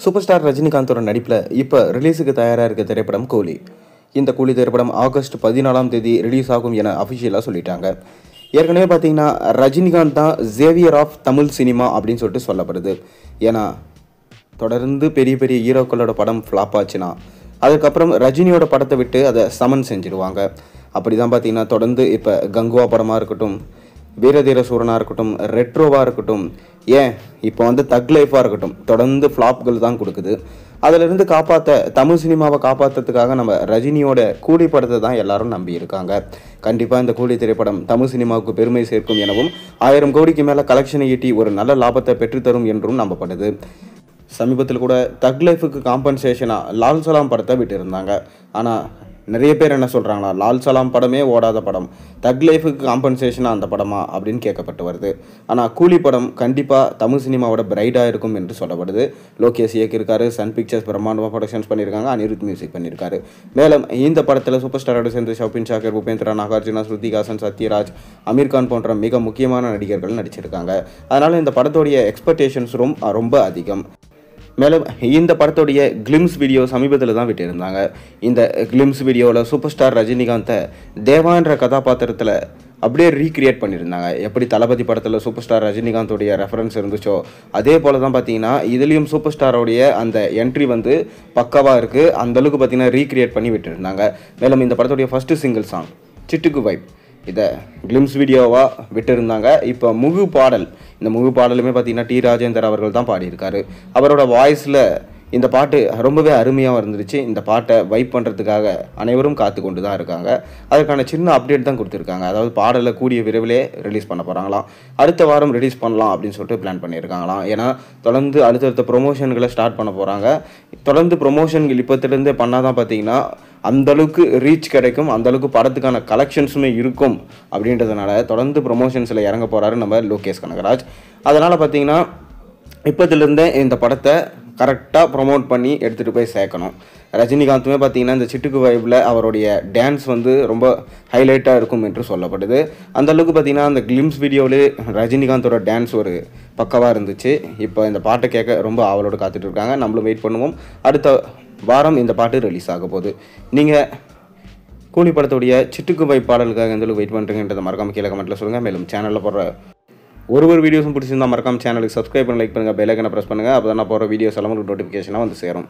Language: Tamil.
சூப்பர் ஸ்டார் ரஜினிகாந்தோட நடிப்பில் இப்போ ரிலீஸுக்கு தயாராக இருக்க திரைப்படம் கூலி. இந்த கூலி திரைப்படம் ஆகஸ்ட் 14ஆம் தேதி ரிலீஸ் ஆகும் என அஃபிஷியலாக சொல்லிட்டாங்க. ஏற்கனவே பார்த்தீங்கன்னா ரஜினிகாந்த் தான் சேவியர் ஆஃப் தமிழ் சினிமா அப்படின்னு சொல்லிட்டு சொல்லப்படுது. ஏன்னா தொடர்ந்து பெரிய பெரிய ஹீரோக்களோட படம் ஃப்ளாப் ஆச்சுன்னா அதுக்கப்புறம் ரஜினியோட படத்தை விட்டு அதை சமன் செஞ்சுடுவாங்க. அப்படி தான் பார்த்தீங்கன்னா தொடர்ந்து இப்போ கங்குவா படமாக இருக்கட்டும், வீரதீர சூரனாக இருக்கட்டும், ரெட்ரோவாக இருக்கட்டும், ஏன் இப்போ தக் லைஃபாக இருக்கட்டும், தொடர்ந்து ஃப்ளாப்கள் தான் கொடுக்குது. அதிலிருந்து தமிழ் சினிமாவை காப்பாற்றுறதுக்காக நம்ம ரஜினியோட கூலி படத்தை தான் எல்லாரும் நம்பி இருக்காங்க. கண்டிப்பாக இந்த கூலி திரைப்படம் தமிழ் சினிமாவுக்கு பெருமை சேர்க்கும் எனவும் 1000 கோடிக்கு மேலே கலெக்ஷனை ஈட்டி ஒரு நல்ல லாபத்தை பெற்றுத்தரும் என்றும் நம்பப்படுது. சமீபத்தில் கூட தக் லைஃபுக்கு காம்பன்சேஷனாக லால் சலாம் படத்தை விட்டுருந்தாங்க. ஆனால் நிறைய பேர் என்ன சொல்கிறாங்கன்னா, லால் சலாம் படமே ஓடாத படம், தக் லைஃபுக்கு காம்பன்சேஷனாக அந்த படமா அப்படின்னு கேட்கப்பட்டு வருது. ஆனால் கூலி படம் கண்டிப்பாக தமிழ் சினிமாவோட பிரைடாக இருக்கும் என்று சொல்லப்படுது. லோகேஷ் இயக்கியிருக்காரு, சன் பிக்சர்ஸ் பிரம்மாண்டமாக ப்ரொடக்ஷன்ஸ் பண்ணியிருக்காங்க, அனிருத் மியூசிக் பண்ணியிருக்காரு. மேலும் இந்த படத்தில் சூப்பர் ஸ்டாரோட சேர்ந்து ஷோபின் ஷாக்கர், பூபேந்திரா, நாகார்ஜுனா, ஸ்ருதிஹாசன், சத்யராஜ், அமீர்கான் போன்ற மிக முக்கியமான நடிகர்கள் நடிச்சிருக்காங்க. அதனால் இந்த படத்தோடைய எக்ஸ்பெக்டேஷன்ஸ் ரொம்ப அதிகம். மேலும் இந்த படத்துடைய கிளிம்ஸ் வீடியோ சமீபத்தில் தான் விட்டுருந்தாங்க. இந்த கிளிம்ஸ் வீடியோவில் சூப்பர் ஸ்டார் ரஜினிகாந்தை தேவான்ற கதாபாத்திரத்தில் அப்படியே ரீக்ரியேட் பண்ணியிருந்தாங்க. எப்படி தளபதி படத்தில் சூப்பர் ஸ்டார் ரஜினிகாந்தோடைய ரெஃபரன்ஸ் இருந்துச்சோ அதே போல் தான் பார்த்தீங்கன்னா இதுலேயும் சூப்பர் ஸ்டாரோடைய அந்த என்ட்ரி பக்காவாக இருக்குது. அந்தளவுக்கு பார்த்தீங்கன்னா ரீக்ரியேட் பண்ணி விட்டுருந்தாங்க. மேலும் இந்த படத்துடைய ஃபஸ்ட்டு சிங்கிள் சாங் சிட்டுக்கு வைப் இதை கிளிம்ஸ் வீடியோவாக விட்டுருந்தாங்க. இப்போ இந்த முகு பாடலுமே பார்த்தீங்கன்னா டி ராஜேந்தர் அவர்கள் தான் பாடியிருக்காரு. அவரோட வாய்ஸில் இந்த பாட்டு ரொம்பவே அருமையாக இருந்துருச்சு. இந்த பாட்டை வைப் பண்ணுறதுக்காக அனைவரும் காத்து கொண்டு தான் இருக்காங்க. அதுக்கான சின்ன அப்டேட் தான் கொடுத்துருக்காங்க. அதாவது பாடலை கூடிய விரைவிலே ரிலீஸ் பண்ண போகிறாங்களாம். அடுத்த வாரம் ரிலீஸ் பண்ணலாம் அப்படின்னு சொல்லிட்டு பிளான் பண்ணியிருக்காங்களாம். ஏன்னா தொடர்ந்து அடுத்தடுத்த ப்ரொமோஷன்களை ஸ்டார்ட் பண்ண போகிறாங்க. தொடர்ந்து ப்ரொமோஷன்கள் இப்போத்திலேருந்தே பண்ணால் தான் பார்த்தீங்கன்னா அந்தளவுக்கு ரீச் கிடைக்கும், அந்தளவுக்கு படத்துக்கான கலெக்ஷன்ஸுமே இருக்கும். அப்படின்றதுனால தொடர்ந்து ப்ரொமோஷன்ஸில் இறங்க போகிறாரு நம்ம லோகேஷ் கனகராஜ். அதனால் பார்த்தீங்கன்னா இப்போதிலிருந்தே இந்த படத்தை கரெக்டாக ப்ரொமோட் பண்ணி எடுத்துகிட்டு போய் சேர்க்கணும். ரஜினிகாந்துமே பார்த்தீங்கன்னா இந்த சிட்டுக்கு வைப்பில் அவருடைய டான்ஸ் ரொம்ப ஹைலைட்டாக இருக்கும் என்று சொல்லப்படுது. அந்தளவுக்கு பார்த்தீங்கன்னா அந்த கிளிம்ஸ் வீடியோவிலே ரஜினிகாந்தோட டான்ஸ் ஒரு பக்கவாக இருந்துச்சு. இப்போ இந்த பாட்டை கேட்க ரொம்ப ஆவலோடு காத்துட்டு இருக்காங்க. நம்மளும் வெயிட் பண்ணுவோம். அடுத்த வாரம் இந்த பாட்டு ரிலீஸ் ஆக போகுது. நீங்கள் கூலி படத்துடைய சிட்டுக்கு வைப் பாடலுக்காக எந்தளவுக்கு வெயிட் பண்ணுறீங்கன்றதை மறக்காமல் கீழே கமெண்ட்டில் சொல்லுங்கள். மேலும் சேனலில் போடுற ஒரு வீடியோஸும் பிடிச்சிருந்தால் மறக்காமல் சேனலுக்கு சப்ஸ்கிரைப் பண்ணி லைக் பண்ணுங்கள், பெல் ஐக்கனை ப்ரெஸ் பண்ணுங்கள். அப்போ தான் நான் போகிற வீடியோஸ் எல்லாம் உங்களுக்கு நோட்டிஃபிகேஷனாக சேரும்.